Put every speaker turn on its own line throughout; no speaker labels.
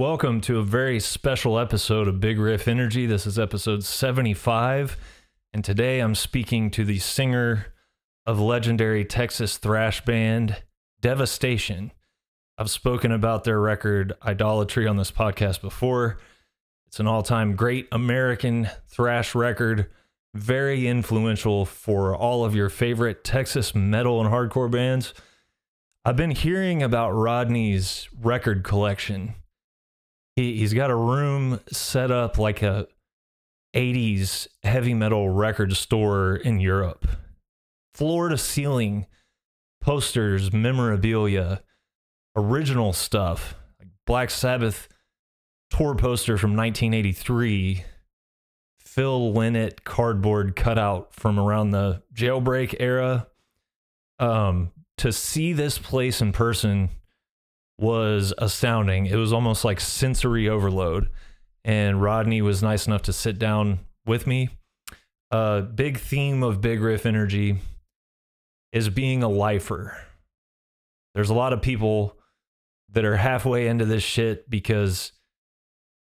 Welcome to a very special episode of Big Riff Energy. This is episode 75, and today I'm speaking to the singer of legendary Texas thrash band Devastation. I've spoken about their record Idolatry on this podcast before. It's an all-time great American thrash record, very influential for all of your favorite Texas metal and hardcore bands. I've been hearing about Rodney's record collection. He's got a room set up like a 80s heavy metal record store in Europe. Floor to ceiling posters, memorabilia, original stuff, like Black Sabbath tour poster from 1983, Phil Lynott cardboard cutout from around the Jailbreak era. To see this place in person was astounding. It was almost like sensory overload. And Rodney was nice enough to sit down with me. Big theme of Big Riff Energy is being a lifer. There's a lot of people that are halfway into this shit because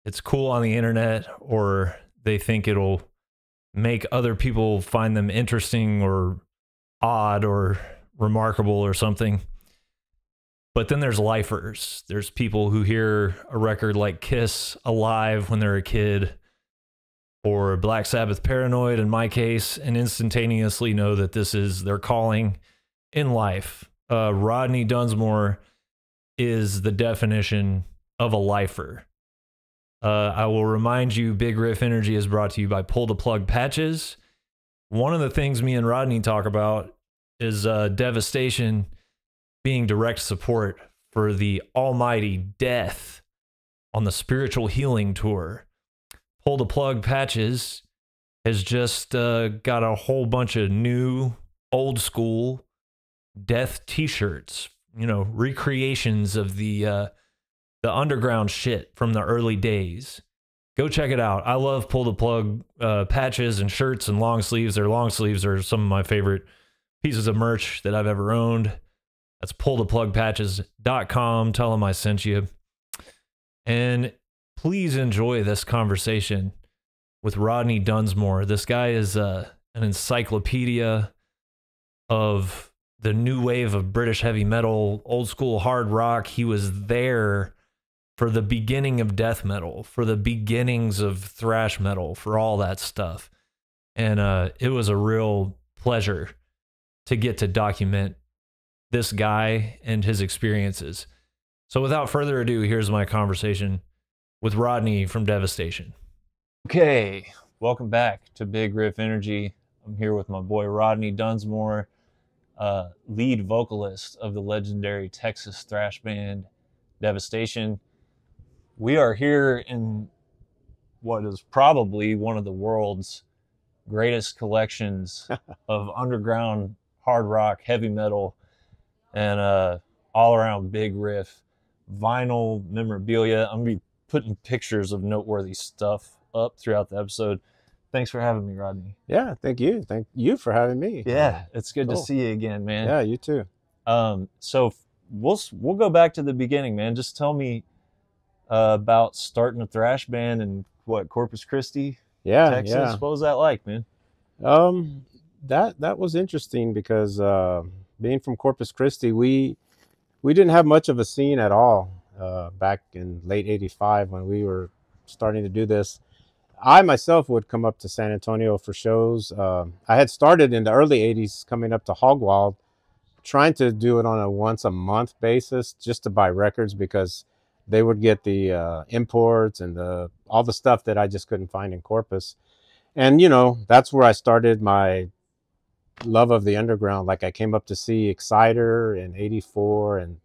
it's cool on the internet, or they think it'll make other people find them interesting or odd or remarkable or something. But then there's lifers. There's people who hear a record like Kiss Alive when they're a kid, or Black Sabbath Paranoid in my case, and instantaneously know that this is their calling in life. Rodney Dunsmore is the definition of a lifer. I will remind you, Big Riff Energy is brought to you by Pull the Plug Patches. One of the things me and Rodney talk about is Devastation being direct support for the almighty Death on the Spiritual Healing Tour. Pull the Plug Patches has just got a whole bunch of new, old school Death t-shirts, you know, recreations of the underground shit from the early days. Go check it out. I love Pull the Plug patches and shirts and long sleeves. Their long sleeves are some of my favorite pieces of merch that I've ever owned. That's pulltheplugpatches.com. Tell them I sent you. And please enjoy this conversation with Rodney Dunsmore. This guy is an encyclopedia of the new wave of British heavy metal, old school hard rock. He was there for the beginning of death metal, for the beginnings of thrash metal, for all that stuff. And it was a real pleasure to get to document this guy and his experiences. So without further ado, here's my conversation with Rodney from Devastation. Okay, welcome back to Big Riff Energy. I'm here with my boy Rodney Dunsmore, lead vocalist of the legendary Texas thrash band Devastation. We are here in what is probably one of the world's greatest collections of underground hard rock, heavy metal, and all around Big Riff vinyl memorabilia. I'm gonna be putting pictures of noteworthy stuff up throughout the episode. Thanks for having me, Rodney.
Yeah, thank you for having me.
Yeah, it's good
Cool.
to see you again, man.
Yeah, you too.
So we'll go back to the beginning, man. Just tell me about starting a thrash band in what, Corpus Christi, Texas?
Yeah.
What was that like, man?
That was interesting because being from Corpus Christi, we didn't have much of a scene at all back in late '85 when we were starting to do this. I myself would come up to San Antonio for shows. I had started in the early '80s coming up to Hogwild, trying to do it on a once a month basis just to buy records, because they would get the imports and all the stuff that I just couldn't find in Corpus. And, you know, that's where I started my love of the underground. Like, I came up to see Exciter in '84 and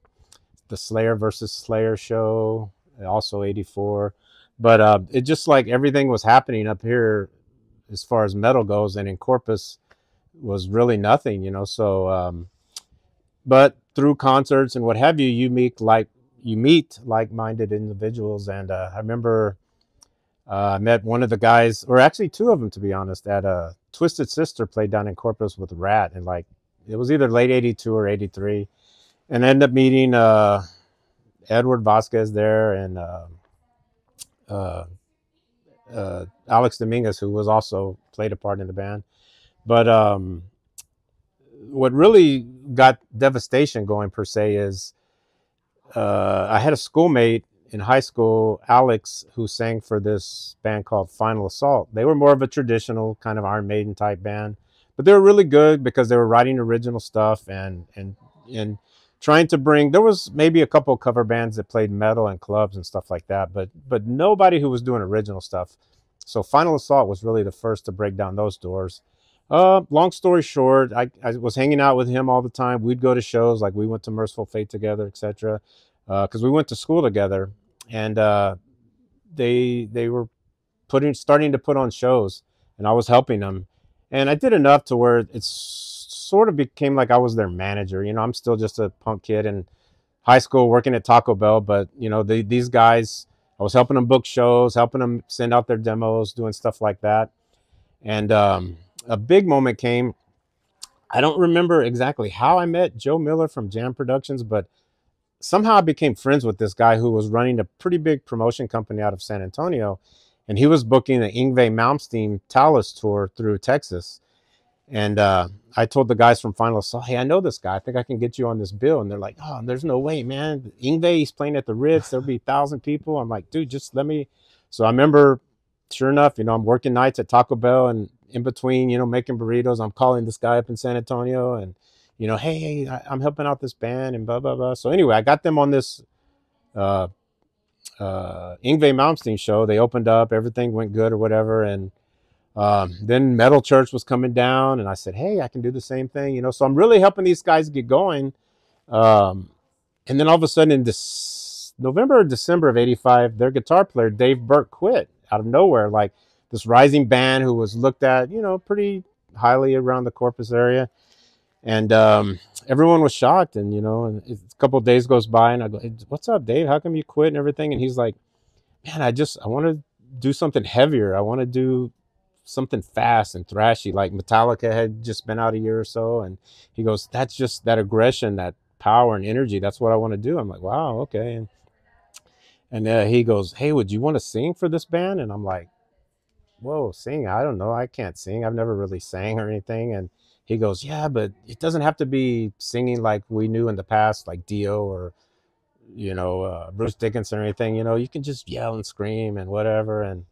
the Slayer versus Slayer show, also '84. But it just, like, everything was happening up here as far as metal goes, and in Corpus was really nothing, you know. So, but through concerts and what have you, you meet like-minded individuals. And I remember I met one of the guys, or actually two of them, to be honest, at Twisted Sister played down in Corpus with Rat, and like it was either late '82 or '83, and I ended up meeting Edward Vasquez there, and Alex Dominguez, who was also played a part in the band. But what really got Devastation going per se is I had a schoolmate in high school, Alex, who sang for this band called Final Assault. They were more of a traditional kind of Iron Maiden type band, but they were really good because they were writing original stuff and trying to bring. There was maybe a couple of cover bands that played metal in clubs and stuff like that, but nobody who was doing original stuff. So Final Assault was really the first to break down those doors. Long story short, I was hanging out with him all the time. We'd go to shows, like we went to Merciful Fate together, etc. Because we went to school together, and they were starting to put on shows, and I was helping them, and I did enough to where it sort of became like I was their manager. You know, I'm still just a punk kid in high school working at Taco Bell, but you know, these guys, I was helping them book shows, helping them send out their demos, doing stuff like that, and a big moment came. I don't remember exactly how I met Joe Miller from Jam Productions, but somehow I became friends with this guy who was running a pretty big promotion company out of San Antonio, and he was booking the Yngwie Malmsteen Talus tour through Texas. And I told the guys from Final Assault, hey, I know this guy. I think I can get you on this bill. And they're like, oh, there's no way, man. Yngwie, he's playing at the Ritz. There'll be 1,000 people. I'm like, dude, just let me. So I remember, sure enough, you know, I'm working nights at Taco Bell, and in between, you know, making burritos, I'm calling this guy up in San Antonio, and you know, hey, I'm helping out this band and blah, blah, blah. So anyway, I got them on this Yngwie Malmsteen show. They opened up, everything went good or whatever. And then Metal Church was coming down, and I said, hey, I can do the same thing, you know. So I'm really helping these guys get going. And then all of a sudden in this November or December of 85, their guitar player, Dave Burke, quit out of nowhere. Like this rising band who was looked at, you know, pretty highly around the Corpus area. And everyone was shocked, and you know, and a couple of days goes by, and I go, hey, what's up, Dave? How come you quit and everything? And he's like, man, I want to do something heavier. I want to do something fast and thrashy, like Metallica had just been out a year or so. And he goes, that's just that aggression, that power and energy. That's what I want to do. I'm like, wow, okay. And he goes, hey, would you want to sing for this band? And I'm like, whoa, sing? I don't know. I can't sing. I've never really sang or anything. And he goes, yeah, but it doesn't have to be singing like we knew in the past, like Dio or, you know, Bruce Dickinson or anything. You know, you can just yell and scream and whatever. And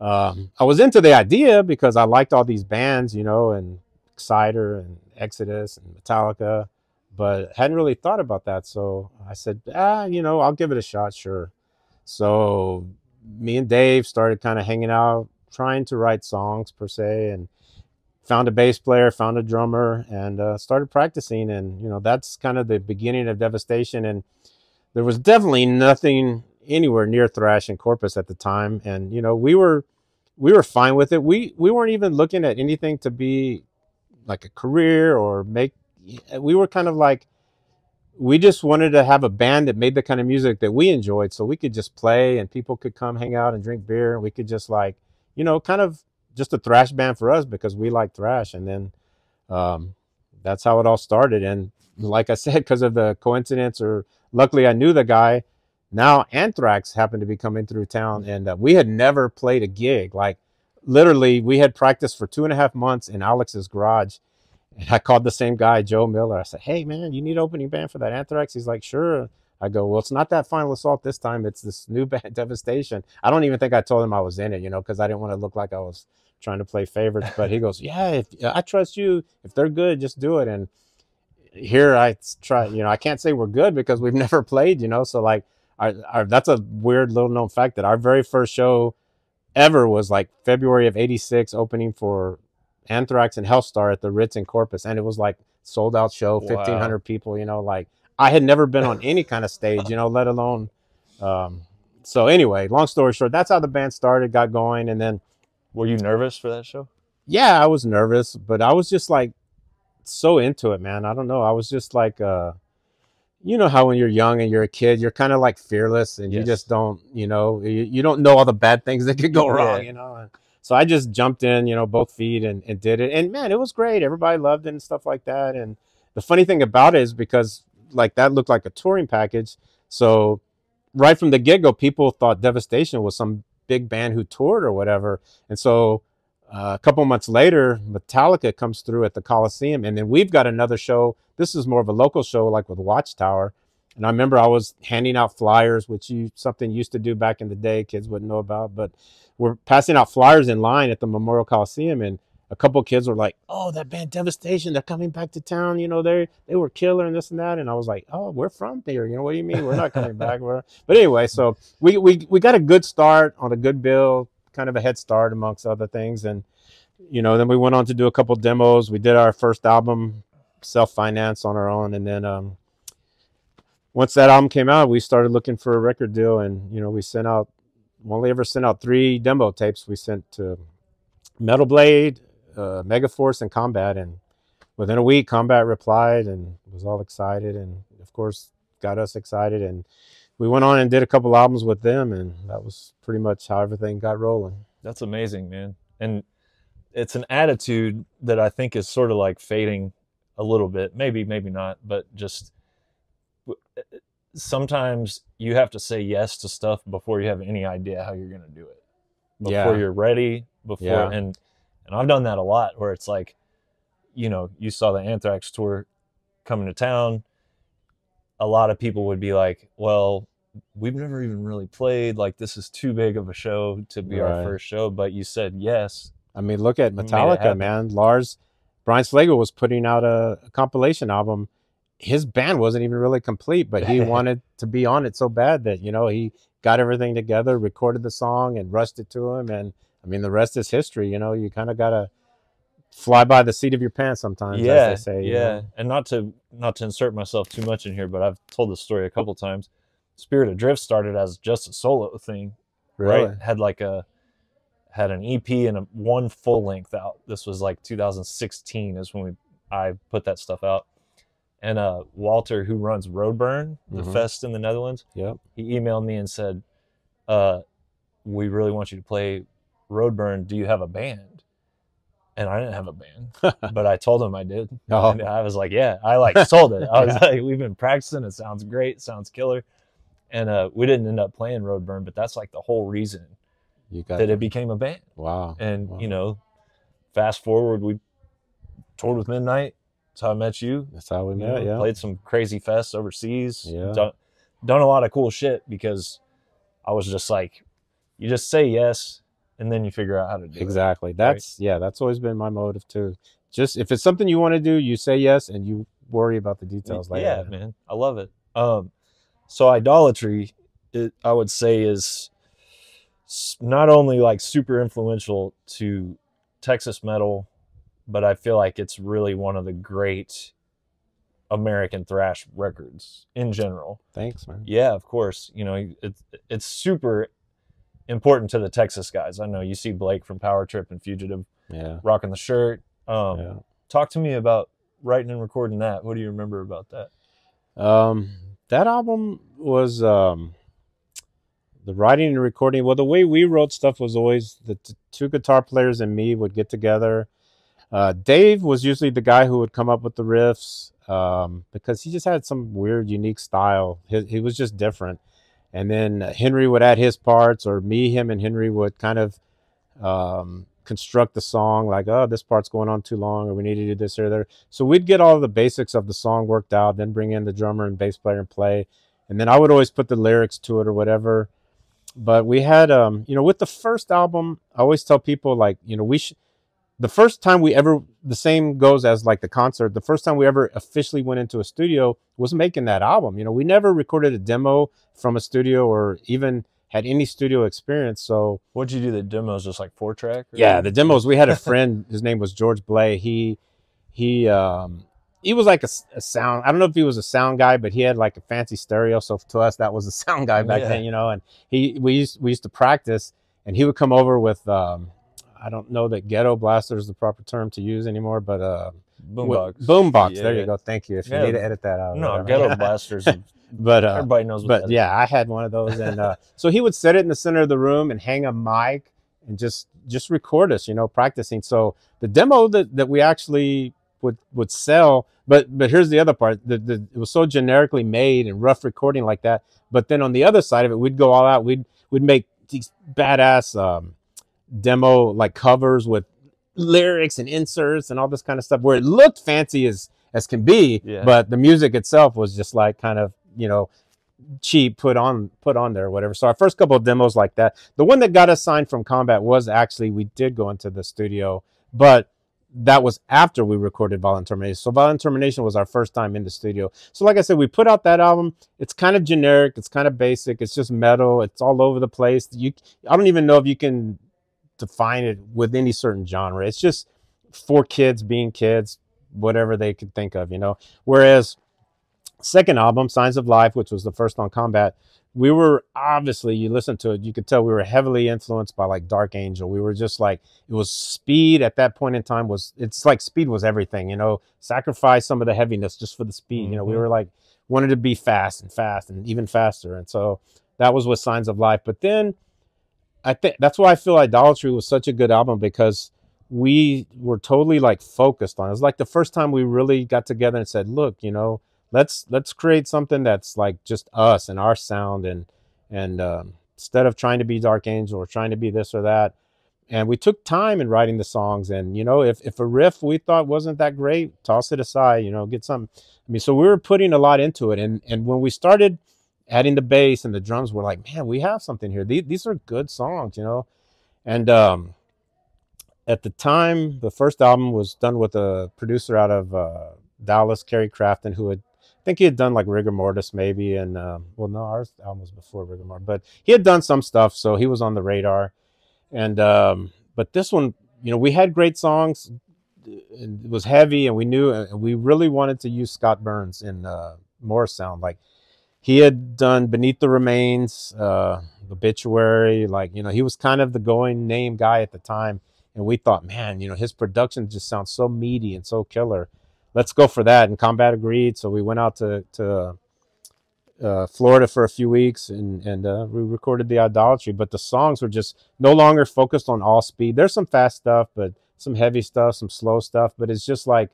I was into the idea because I liked all these bands, you know, and Exciter and Exodus and Metallica, but hadn't really thought about that. So I said, you know, I'll give it a shot, sure. So me and Dave started kind of hanging out, trying to write songs per se, and found a bass player, found a drummer, and started practicing. And you know, that's kind of the beginning of Devastation. And there was definitely nothing anywhere near thrash in Corpus at the time. And you know, we were fine with it. We weren't even looking at anything to be like a career or make. We were kind of like, we just wanted to have a band that made the kind of music that we enjoyed, so we could just play and people could come hang out and drink beer, and we could just, like, you know, kind of just a thrash band for us because we like thrash. And then that's how it all started. And like I said, because of the coincidence, or luckily I knew the guy, now Anthrax happened to be coming through town, and we had never played a gig. Like literally we had practiced for 2.5 months in Alex's garage. And I called the same guy, Joe Miller. I said, hey, man, you need an opening band for that Anthrax? He's like, sure. I go, well, it's not that Final Assault this time. It's this new band, Devastation. I don't even think I told him I was in it, you know, because I didn't want to look like I was trying to play favorites. But he goes, yeah, I trust you. If they're good, just do it. And here I try, you know, I can't say we're good because we've never played, you know. So, like, that's a weird little known fact that our very first show ever was like February of '86, opening for Anthrax and Hellstar at the Ritz in Corpus, and it was like sold out show, 1,500 people, you know. Like I had never been on any kind of stage, you know, let alone so anyway, long story short, that's how the band started, got going. And then,
were you nervous for that show?
Yeah, I was nervous, but I was just like so into it, man. I don't know, I was just like you know how when you're young and you're a kid, you're kind of like fearless, and you just don't, you know, you don't know all the bad things that could go wrong, you know. And so I just jumped in, you know, both feet, and did it. And man, it was great. Everybody loved it and stuff like that. And the funny thing about it is, because like that looked like a touring package. So right from the get-go, people thought Devastation was some big band who toured or whatever. And so a couple months later, Metallica comes through at the Coliseum, and then we've got another show. This is more of a local show, like with Watchtower. And I remember I was handing out flyers, which something you used to do back in the day, kids wouldn't know about, but we're passing out flyers in line at the Memorial Coliseum, and a couple of kids were like, "Oh, that band Devastation, they're coming back to town. You know, they were killer and this and that." And I was like, "Oh, we're from there. You know, what do you mean we're not coming back?" But anyway, so we got a good start on a good bill, kind of a head start amongst other things, and then we went on to do a couple demos. We did our first album, self-financed on our own, and then once that album came out, we started looking for a record deal, and we only ever sent out 3 demo tapes. We sent to Metal Blade, Megaforce, and Combat, and within a week, Combat replied and was all excited, and of course got us excited, and we went on and did a couple albums with them, and that was pretty much how everything got rolling.
That's amazing, man. And it's an attitude that I think is sort of like fading a little bit, maybe not, but just sometimes you have to say yes to stuff before you have any idea how you're going to do it, before you're ready, and I've done that a lot, where it's like, you saw the Anthrax tour coming to town. A lot of people would be like, well, we've never even really played, like, this is too big of a show to be our first show, but you said yes.
I mean, look at Metallica, man. Brian Slager was putting out a compilation album. His band wasn't even really complete, but he wanted to be on it so bad that, he got everything together, recorded the song, and rushed it to him. And I mean, the rest is history. You kind of got to fly by the seat of your pants sometimes, as they say.
Yeah. And not to insert myself too much in here, but I've told this story a couple times. Spirit Adrift started as just a solo thing.
Really?
Right? Had an EP and one full length out. This was like 2016 is when I put that stuff out. And Walter, who runs Roadburn, the fest in the Netherlands, he emailed me and said, we really want you to play Roadburn. Do you have a band? And I didn't have a band, but I told him I did. And I was like, yeah, I sold it. I was like, we've been practicing. It sounds great. It sounds killer. And we didn't end up playing Roadburn, but that's like the whole reason that it became a band.
Wow.
And, fast forward, we toured with Midnight. That's how I met you.
That's how we met, yeah.
Played some crazy fests overseas.
Yeah.
Done a lot of cool shit, because I was just like, you just say yes, and then you figure out how to do it.
Exactly. That's always been my motive too. Just if it's something you want to do, you say yes, and you worry about the details later.
Yeah, man. I love it. So Idolatry, I would say, is not only like super influential to Texas metal, but I feel like it's really one of the great American thrash records in general.
Thanks, man.
Yeah, of course. It's super important to the Texas guys. I know you see Blake from Power Trip and Fugitive rocking the shirt. Talk to me about writing and recording that. What do you remember about that?
That album was the writing and recording. Well, the way we wrote stuff was always the 2 guitar players and me would get together. Dave was usually the guy who would come up with the riffs, because he just had some weird, unique style. He was just different. And then Henry would add his parts, or him and Henry would kind of construct the song, like, oh, this part's going on too long, or we need to do this or there. So we'd get all the basics of the song worked out, then bring in the drummer and bass player and play. And then I would always put the lyrics to it or whatever. But we had, with the first album, I always tell people, like, the first time we ever, the same goes as like the concert, the first time we ever officially went into a studio was making that album. We never recorded a demo from a studio or even had any studio experience. So
what'd you do? The demos just like 4-track?
Yeah, the demos, we had a friend, his name was George Blay. He was like a sound, I don't know if he was a sound guy, but he had like a fancy stereo. So to us, that was a sound guy back then, and we used to practice, and he would come over with, I don't know that ghetto blaster is the proper term to use anymore, but
boombox.
Boombox. Yeah. There you go. Thank you. If you need to edit that out.
No, ghetto blasters.
But
everybody knows what that is.
I had one of those, and so he would set it in the center of the room and hang a mic and just record us, practicing. So the demo that we actually would sell. But here's the other part: it was so generically made and rough recording like that. But then on the other side of it, we'd go all out. We'd make these badass demo like covers with lyrics and inserts and all this kind of stuff, where it looked fancy as can be, but the music itself was just like kind of, you know, cheap, put on there or whatever. So our first couple of demos like that, the one that got us signed from Combat was actually, we did go into the studio, but that was after we recorded Violent Termination. So Violent Termination was our first time in the studio. So like I said, we put out that album. It's kind of generic, it's kind of basic, it's just metal, it's all over the place. I don't even know if you can define it with any certain genre. It's just for kids being kids, whatever they could think of, you know. Whereas second album, Signs of Life, which was the first on Combat, we were obviously, you listen to it, you could tell we were heavily influenced by like Dark Angel. We were just like, it was speed at that point in time, it's like speed was everything, you know, sacrifice some of the heaviness just for the speed. You know, we were like, wanted to be fast and even faster. And so that was with Signs of Life. But then I think that's why I feel Idolatry was such a good album, because we were totally like focused on it. It was like the first time we really got together and said, look, you know, let's create something that's like just us and our sound, and instead of trying to be Dark Angel or trying to be this or that. And we took time in writing the songs, and you know, if a riff we thought wasn't that great, toss it aside, you know, get some. I mean, so we were putting a lot into it, and when we started adding the bass and the drums, we're like, man, we have something here. These are good songs, you know. And at the time, the first album was done with a producer out of Dallas, Kerry Crafton, who I think he had done like Rigor Mortis maybe, and well, no, our album was before Rigor Mortis, but he had done some stuff, so he was on the radar. And but this one, you know, we had great songs. It was heavy, and we knew, and we really wanted to use Scott Burns in Morrisound. Like, he had done Beneath the Remains, Obituary, like, you know, he was kind of the going name guy at the time. And we thought, man, you know, his production just sounds so meaty and so killer. Let's go for that. And Combat agreed. So we went out to Florida for a few weeks, and we recorded the Idolatry. But the songs were just no longer focused on all speed. There's some fast stuff, but some heavy stuff, some slow stuff. But it's just like,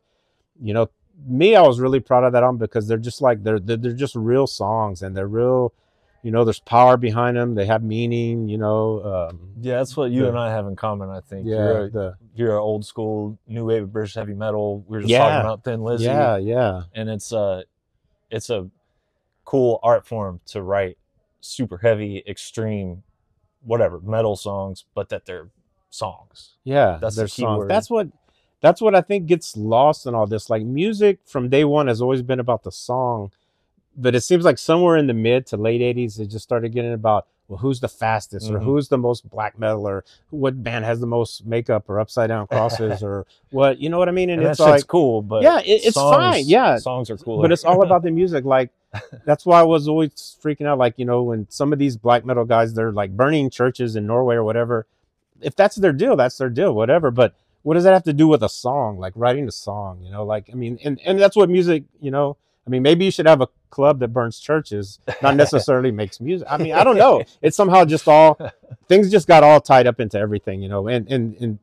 you know, I was really proud of that album, because they're just like, they're just real songs, and they're real. You know, there's power behind them. They have meaning, you know.
Yeah, that's what you and I have in common, I think.
Yeah,
you're an old school, new wave of British heavy metal. We were just talking about Thin Lizzy.
Yeah.
And it's a cool art form to write super heavy, extreme, whatever, metal songs, but that they're songs.
Yeah,
that's
their
the key
songs.
word.
That's what I think gets lost in all this. Like, music from day one has always been about the song. But it seems like somewhere in the mid to late 80s, it just started getting about, well, who's the fastest, or who's the most black metal, or what band has the most makeup or upside down crosses, or what, you know what I mean? And it's like,
cool, but
yeah, it's fine. Yeah,
songs are cool,
but it's all about the music. Like, that's why I was always freaking out. Like, you know, when some of these black metal guys, they're like burning churches in Norway or whatever. If that's their deal, that's their deal, whatever. But what does that have to do with a song? Like writing a song, you know? Like, I mean, and that's what music, you know. I mean, maybe you should have a club that burns churches, not necessarily makes music. I mean, I don't know. It's somehow just all, things just got all tied up into everything, you know, and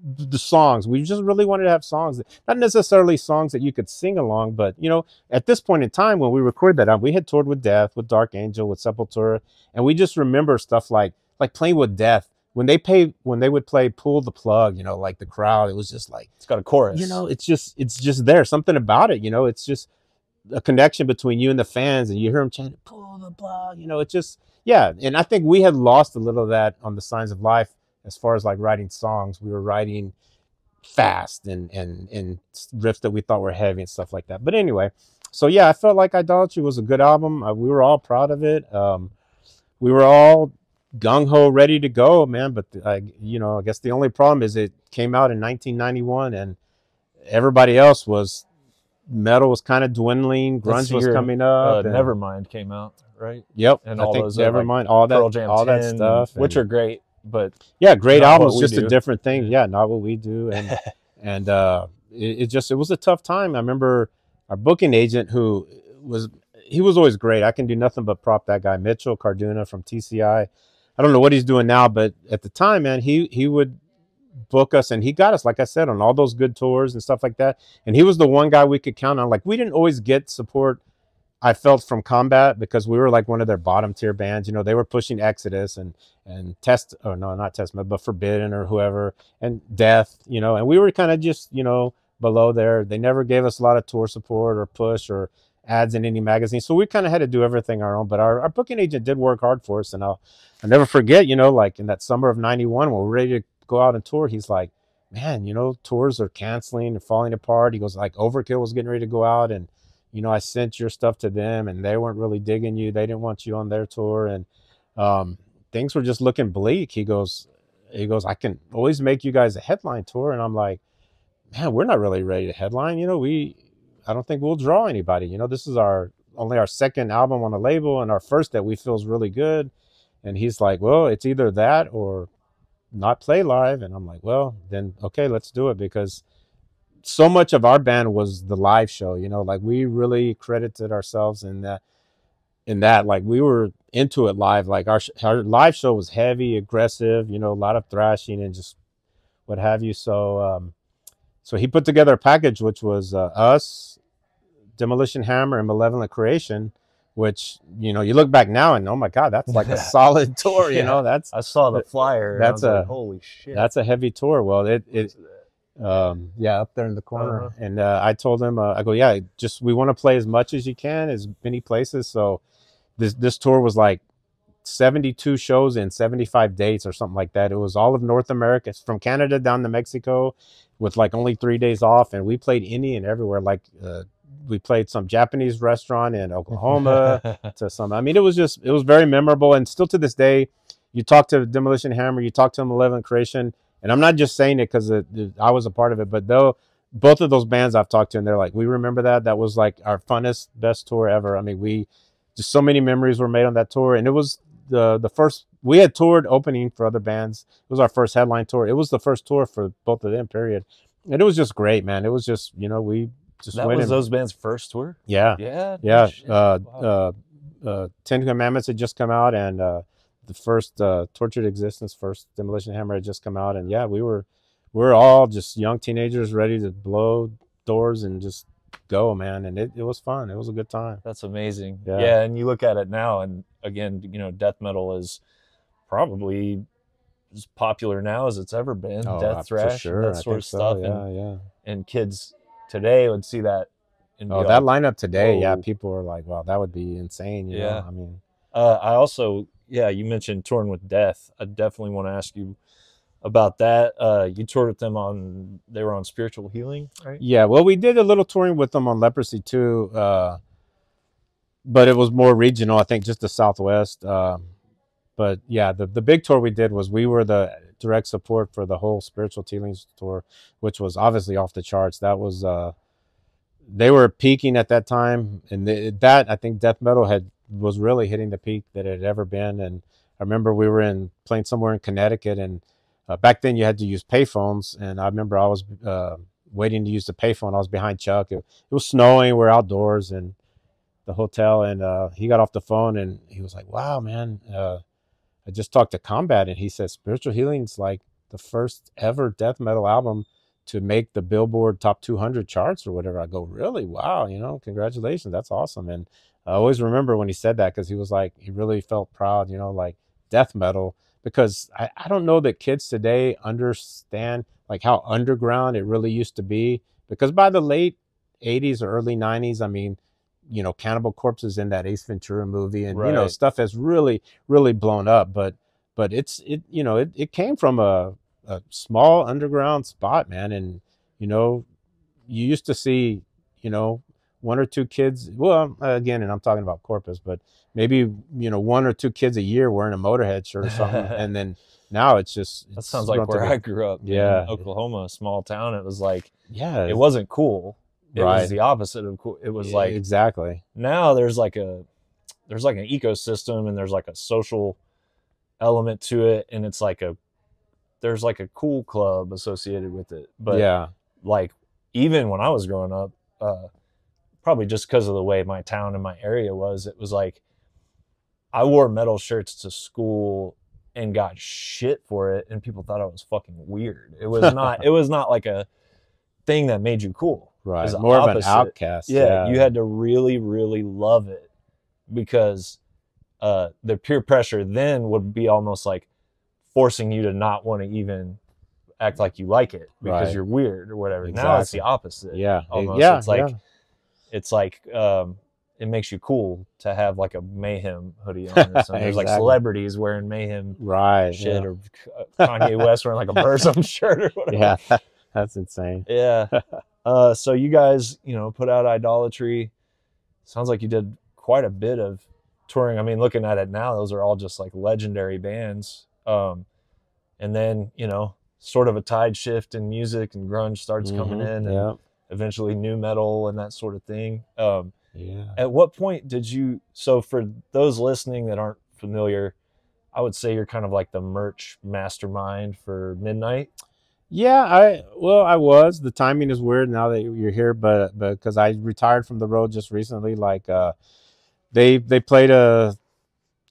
the songs. We just really wanted to have songs, not necessarily songs that you could sing along, but, you know, at this point in time when we recorded that album, we had toured with Death, with Dark Angel, with Sepultura, and we just remember stuff like playing with Death. When they would play Pull the Plug, you know, like the crowd, it was just like,
it's got a chorus.
You know, it's just there. Something about it, you know, it's just a connection between you and the fans, and you hear them chanting, pull the plug, you know, it just, yeah. And I think we had lost a little of that on the Signs of Life as far as like writing songs. We were writing fast and riffs that we thought were heavy and stuff like that. But anyway, so yeah, I felt like Idolatry was a good album. We were all proud of it. We were all gung-ho, ready to go, man. But you know, I guess the only problem is it came out in 1991, and everybody else was, metal was kind of dwindling, grunge was coming up,
Nevermind came out, right?
Yep.
And
I
all
think
those
Nevermind,
like
all that stuff,
which are great, but
yeah, great albums, just
do.
a different thing. Yeah, not what we do. And and it was a tough time. I remember our booking agent, who was always great. I can do nothing but prop that guy, Mitchell Carduna from TCI. I don't know what he's doing now, but at the time, man, he would book us, and he got us, like I said, on all those good tours and stuff like that. And he was the one guy we could count on. Like, we didn't always get support, I felt, from Combat, because we were like one of their bottom tier bands. You know, they were pushing Exodus and Test, or no, not Testament, but Forbidden or whoever, and Death, you know, and we were kind of just, you know, below there. They never gave us a lot of tour support or push or ads in any magazine. So we kind of had to do everything our own, but our booking agent did work hard for us. And I'll never forget, you know, like in that summer of 91, when we're ready to go out and tour, he's like, man, you know, tours are canceling and falling apart. He goes, like, Overkill was getting ready to go out, and, you know, I sent your stuff to them and they weren't really digging you. They didn't want you on their tour. And things were just looking bleak. He goes, I can always make you guys a headline tour. And I'm like, man, we're not really ready to headline. You know, I don't think we'll draw anybody. You know, this is only our second album on the label, and our first that we feel is really good. And he's like, well, it's either that or not play live. And I'm like, well, then, okay, let's do it, because so much of our band was the live show, you know, like we really credited ourselves in that, like we were into it live. Like our live show was heavy, aggressive, you know, a lot of thrashing and just what have you. So, so he put together a package, which was us, Demolition Hammer, and Malevolent Creation, which, you know, you look back now and, oh my God, that's like a solid tour.
Yeah.
You know,
I saw the flyer.
That's
like, holy shit.
That's a heavy tour. Well, yeah, up there in the corner. And I told him, I go, yeah, just, we want to play as much as you can, as many places. So this tour was like 72 shows in 75 dates or something like that. It was all of North America, from Canada down to Mexico, with like only 3 days off. And we played any and everywhere. Like we played some Japanese restaurant in Oklahoma to some, I mean, it was very memorable. And still to this day, you talk to Demolition Hammer, you talk to Malevolent Creation, and I'm not just saying it because I was a part of it, but both of those bands I've talked to, and they're like, we remember that was like our funnest, best tour ever. I mean, just so many memories were made on that tour. And it was the first, we had toured opening for other bands. It was our first headline tour. It was the first tour for both of them, period. And it was just great, man. It was just, you know, we just
that
went
was those bands' first tour.
Yeah.
Wow.
10 Commandments had just come out, and the first Tortured Existence, first Demolition Hammer had just come out. And yeah, we were all just young teenagers ready to blow doors and just go, man. And it was fun. It was a good time.
That's amazing. Yeah, and you look at it now, and again, you know, death metal is probably as popular now as it's ever been. Death thrash,
sure.
and that sort of stuff.
Yeah.
And kids today would see that. And
that lineup today, yeah, people are like, wow, that would be insane. You know? I mean,
I also, you mentioned touring with Death. I definitely want to ask you about that. You toured with them they were on Spiritual Healing, right? Yeah,
well, we did a little touring with them on Leprosy too, but it was more regional, I think, just the Southwest. But yeah, the big tour we did was, we were the direct support for the whole Spiritual Healings tour, which was obviously off the charts. That was, they were peaking at that time, and that, I think, death metal was really hitting the peak that it had ever been. And I remember we were playing somewhere in Connecticut, and back then you had to use payphones, and I remember I was waiting to use the payphone. I was behind Chuck. It was snowing. We're outdoors in the hotel, and he got off the phone, and he was like, wow, man, I just talked to Combat, and he said Spiritual Healing's like the first ever death metal album to make the Billboard Top 200 charts or whatever. I go, really? Wow, you know, congratulations, that's awesome. And I always remember when he said that, because he was like, he really felt proud, you know, like death metal, because I don't know that kids today understand like how underground it really used to be, because by the late 80s or early 90s, I mean, you know, Cannibal Corpse is in that Ace Ventura movie, and, you know, stuff has really, really blown up, but it came from a small underground spot, man. And, you know, you used to see, you know, one or two kids, well, again, and I'm talking about Corpus, but maybe, you know, one or two kids a year wearing a Motorhead shirt or something. And then now that sounds
like where I grew up. In Oklahoma, a small town. It was like, it wasn't cool. It was the opposite of cool. It was like,
exactly.
Now there's like an ecosystem, and there's like a social element to it, and it's like there's like a cool club associated with it. But like, even when I was growing up, probably just because of the way my town and my area was, it was like I wore metal shirts to school and got shit for it, and people thought I was fucking weird. It was not. It was not like a thing that made you cool.
Right.
It was
More
opposite.
of an outcast.
Yeah, you had to really, really love it, because the peer pressure then would be almost like forcing you to not want to even act like you like it because
Right.
you're weird or whatever.
Exactly.
Now it's the opposite.
Yeah.
Almost.
Yeah.
It's like
yeah.
it's like it makes you cool to have like a Mayhem hoodie on or something. There's like
Exactly.
celebrities wearing Mayhem
Right.
shit,
yeah.
or Kanye West wearing like a Burzum shirt or whatever.
Yeah. That's insane.
Yeah. So you guys, you know, put out Idolatry. Sounds like you did quite a bit of touring. I mean, looking at it now, those are all just like legendary bands. And then, you know, sort of a tide shift in music, and grunge starts coming in, and
Yeah.
eventually new metal and that sort of thing.
Yeah.
At what point did you, so for those listening that aren't familiar, I would say you're kind of like the merch mastermind for Midnight.
Yeah, I was. The timing is weird now that you're here, but because I retired from the road just recently, like they played a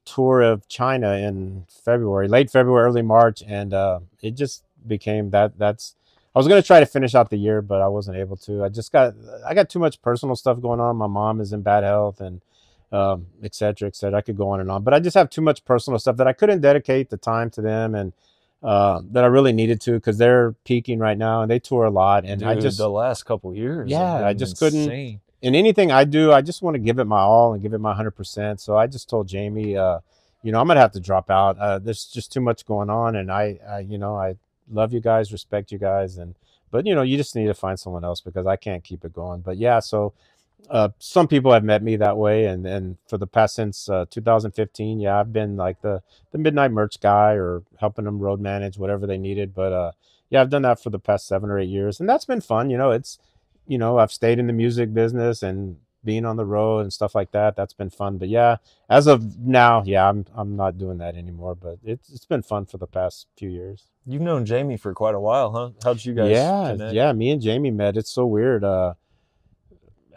tour of China in February, late February, early March, and it just became that's I was gonna try to finish out the year, but I wasn't able to. I got too much personal stuff going on. My mom is in bad health, and et cetera, et cetera. I could go on and on, but I just have too much personal stuff that I couldn't dedicate the time to them, and that I really needed to, because they're peaking right now and they tour a lot. And
Dude,
I just,
the last couple years,
yeah,
have
I
been
just
insane.
couldn't. In anything I do, I just want to give it my all and give it my 100%. So I just told Jamie, you know, I'm gonna have to drop out. There's just too much going on, and you know, I love you guys, respect you guys, but you know, you just need to find someone else, because I can't keep it going. But yeah, so some people have met me that way, and for the past, since 2015, yeah, I've been like the Midnight merch guy, or helping them road manage whatever they needed. But yeah, I've done that for the past 7 or 8 years, and that's been fun. You know, you know, I've stayed in the music business and being on the road and stuff like that. That's been fun. But yeah, as of now, yeah, I'm not doing that anymore. But it's been fun for the past few years.
You've known Jamie for quite a while, huh? How'd you guys connect?
Yeah, me and Jamie met. It's so weird. I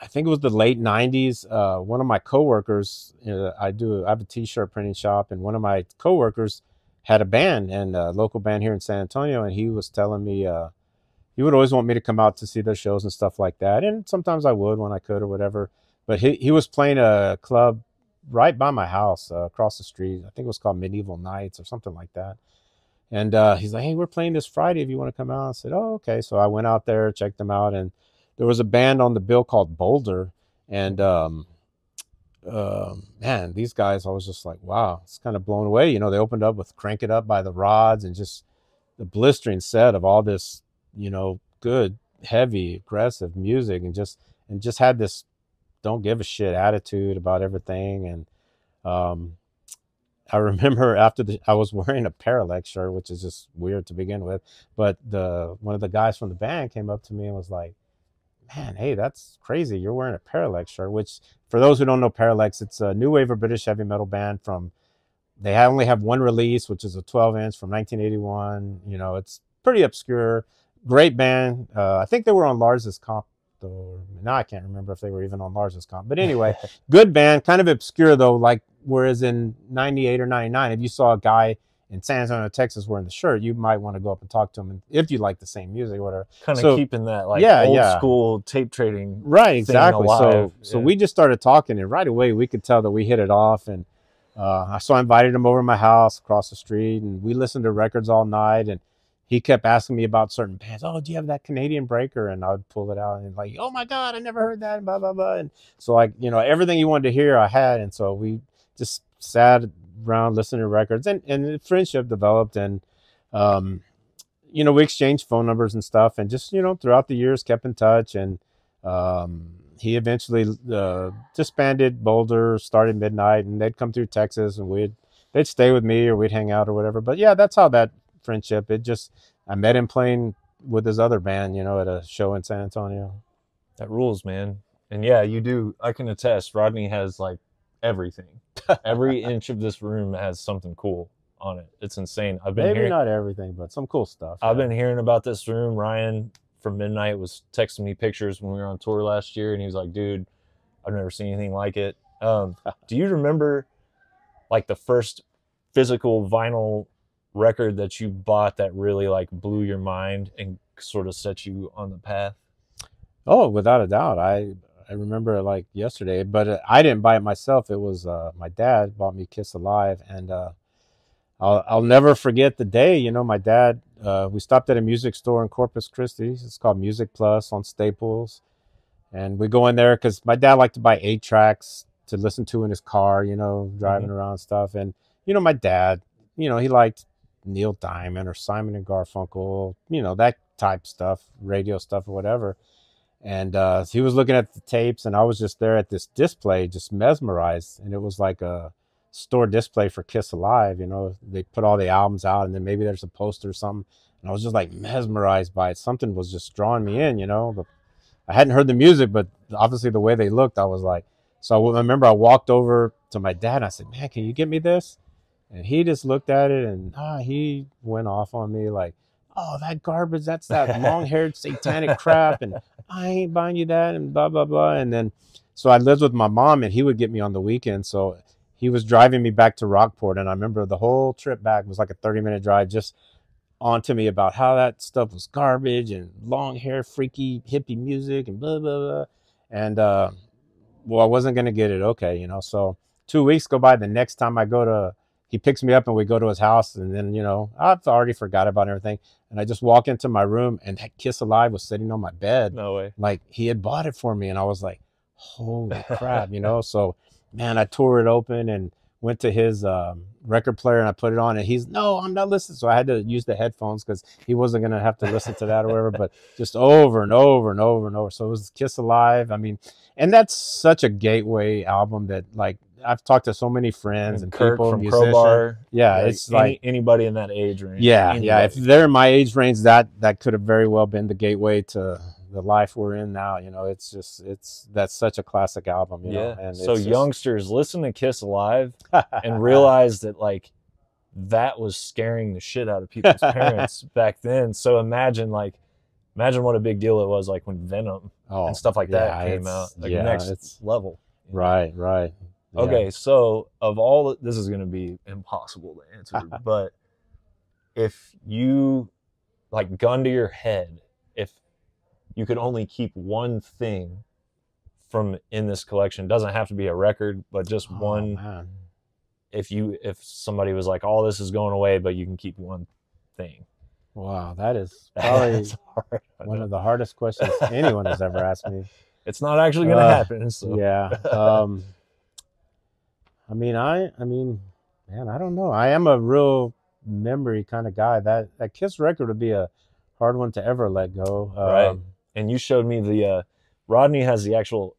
think it was the late 90s. One of my coworkers, I have a t-shirt printing shop, and one of my coworkers had a band, and a local band here in San Antonio, and he was telling me he would always want me to come out to see their shows and stuff like that, and sometimes I would when I could or whatever. But he was playing a club right by my house, across the street. I think it was called Medieval Nights or something like that. And he's like, "Hey, we're playing this Friday if you want to come out." I said, "Oh, okay." So I went out there, checked them out, and there was a band on the bill called Boulder. And man, these guys, I was just like, wow, it's kind of blown away. You know, they opened up with Crank It Up by the Rods, and just the blistering set of all this, you know, good, heavy, aggressive music, and just had this don't give a shit attitude about everything. And I remember I was wearing a Parallax shirt, which is just weird to begin with, but one of the guys from the band came up to me and was like, "Man, hey, that's crazy. You're wearing a Parallax shirt," which, for those who don't know Parallax, it's a new wave of British heavy metal band they only have one release, which is a 12-inch from 1981. You know, it's pretty obscure, great band. I think they were on Lars's Comp, though. Now I can't remember if they were even on Lars's Comp. But anyway, good band, kind of obscure though. Like, whereas in 98 or 99, if you saw a guy in San Antonio, Texas wearing the shirt, you might want to go up and talk to him, and if you like the same music or whatever.
Kind of
So,
keeping that like
yeah,
old
yeah.
school tape trading.
Right, exactly.
alive.
So
Yeah.
we just started talking, and right away we could tell that we hit it off. And so I invited him over to my house across the street, and we listened to records all night. And he kept asking me about certain bands. "Oh, do you have that Canadian Breaker?" And I would pull it out and like, "Oh my God, I never heard that," and blah, blah, blah. And so, like, you know, everything he wanted to hear, I had. And so we just sat around listening to records, and friendship developed. And, you know, we exchanged phone numbers and stuff, and just, you know, throughout the years kept in touch. And he eventually disbanded Boulder, started Midnight, and they'd come through Texas, and they'd stay with me, or we'd hang out or whatever. But yeah, that's how that friendship, I met him playing with his other band, you know, at a show in San Antonio.
That rules, man. And yeah, you do. I can attest. Rodney has like everything. Every inch of this room has something cool on it. It's insane.
Maybe not everything, but some cool stuff.
I've been hearing about this room. Ryan from Midnight was texting me pictures when we were on tour last year, and he was like, "Dude, I've never seen anything like it." Do you remember like the first physical vinyl record that you bought that really like blew your mind and sort of set you on the path?
Oh, without a doubt. I remember it like yesterday, but I didn't buy it myself. It was my dad bought me Kiss Alive, and I'll never forget the day. You know, my dad, we stopped at a music store in Corpus Christi. It's called Music Plus on Staples. And we go in there because my dad liked to buy 8-tracks to listen to in his car, you know, driving around and stuff. And, you know, my dad, you know, he liked Neil Diamond or Simon and Garfunkel, you know, that type stuff, radio stuff or whatever. And he was looking at the tapes, and I was just there at this display, just mesmerized. And it was like a store display for Kiss Alive. You know, they put all the albums out, and then maybe there's a poster or something. And I was just like mesmerized by it. Something was just drawing me in, you know. I hadn't heard the music, but obviously the way they looked, I was like, so I remember I walked over to my dad and I said, man, can you get me this? And he just looked at it, and he went off on me like, oh, that garbage, that's that long-haired satanic crap, and I ain't buying you that, and blah, blah, blah. And then, so I lived with my mom, and he would get me on the weekend. So he was driving me back to Rockport, and I remember the whole trip back was like a 30-minute drive just onto me about how that stuff was garbage and long hair, freaky hippie music and blah, blah, blah. And, well, I wasn't going to get it. Okay. You know, so 2 weeks go by. The next time he picks me up and we go to his house, and then, you know, I've already forgot about everything. And I just walk into my room, and that Kiss Alive was sitting on my bed.
No way.
Like he had bought it for me. And I was like, holy crap, you know? So, man, I tore it open and went to his record player, and I put it on, and no, I'm not listening. So I had to use the headphones because he wasn't going to have to listen to that or whatever, but just over and over and over and over. So it was Kiss Alive. I mean, and that's such a gateway album that, like, I've talked to so many friends and
Kurt
people,
from
musicians.
Crowbar.
Yeah, it's like
anybody in that age range.
Yeah,
anybody.
yeah. If they're in my age range, that could have very well been the gateway to the life we're in now. You know, that's such a classic album. You know? And
so youngsters, listen to Kiss Alive and realize that, like, that was scaring the shit out of people's parents back then. So imagine what a big deal it was, like, when Venom and stuff like that came out. Like, next level.
Right. Yeah.
Okay, so of all, this is going to be impossible to answer, but if you, like, gun to your head, if you could only keep one thing from in this collection, doesn't have to be a record, but just one.
Man.
If somebody was like, "Oh, this is going away, but you can keep one thing."
Wow, that is probably one of the hardest questions anyone has ever asked me.
It's not actually going to happen. So.
Yeah. I mean, man, I don't know. I am a real memory kind of guy. That Kiss record would be a hard one to ever let go.
Right. And you showed me the Rodney has the actual.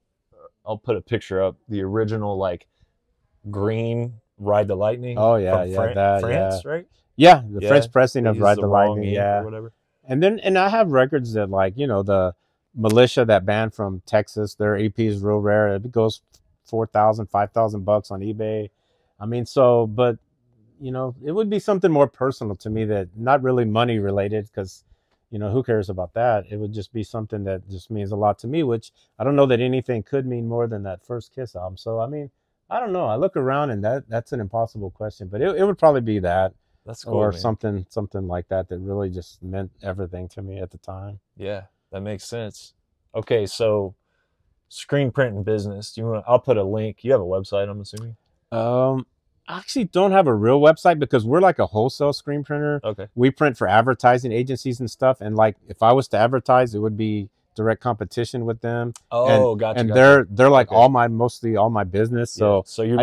I'll put a picture up. The original, like, green Ride the Lightning.
Oh yeah,
from France, right?
Yeah, the French pressing of Ride the Lightning.
Yeah, or whatever.
And I have records that, like, you know, the Militia, that band from Texas, their EP is real rare. It goes $4,000, $5,000 on eBay. I mean, so, but, you know, it would be something more personal to me, that not really money related, because, you know, who cares about that? It would just be something that just means a lot to me, which I don't know that anything could mean more than that first Kiss album. So, I mean, I don't know. I look around, and that's an impossible question, but it would probably be that.
That's cool,
or
man.
something like that really just meant everything to me at the time.
Yeah, that makes sense. Okay, so screen printing business. I'll put a link. You have a website, I'm assuming?
I actually don't have a real website because we're like a wholesale screen printer.
Okay.
We print for advertising agencies and stuff. And, like, if I was to advertise, it would be direct competition with them.
Oh,
and,
gotcha.
And
gotcha.
they're like mostly all my business. So
so your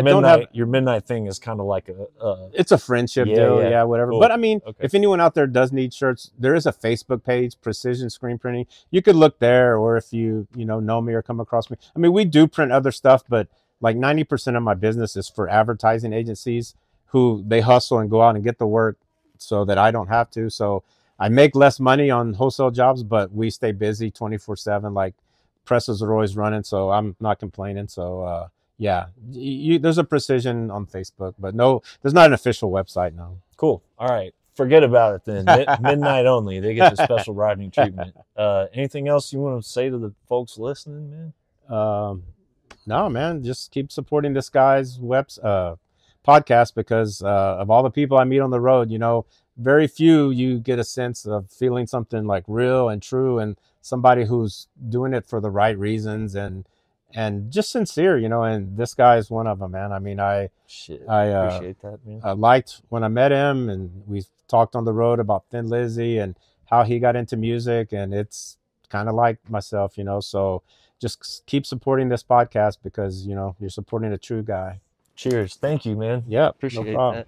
midnight thing is kind of like
it's a friendship deal, whatever.
Cool.
But I mean, if anyone out there does need shirts, there is a Facebook page, Precision Screen Printing. You could look there, or if you know me or come across me. I mean, we do print other stuff, but like 90% of my business is for advertising agencies who they hustle and go out and get the work so that I don't have to. So I make less money on wholesale jobs, but we stay busy 24/7. Like, presses are always running, so I'm not complaining. So there's a Precision on Facebook, but no, there's not an official website now.
Cool. All right, forget about it then. Midnight only. They get the special Rodney treatment. Anything else you want to say to the folks listening, man?
No, man, just keep supporting this guy's podcast because of all the people I meet on the road. You know, very few you get a sense of feeling something like real and true, and somebody who's doing it for the right reasons and just sincere, you know. And this guy is one of them, man. I mean, I
appreciate that, man.
I liked when I met him, and we talked on the road about Thin Lizzy and how he got into music, and it's kind of like myself, you know. So just keep supporting this podcast because, you know, you're supporting a true guy.
Cheers. Thank you, man.
Yeah,
Appreciate
no problem.
that.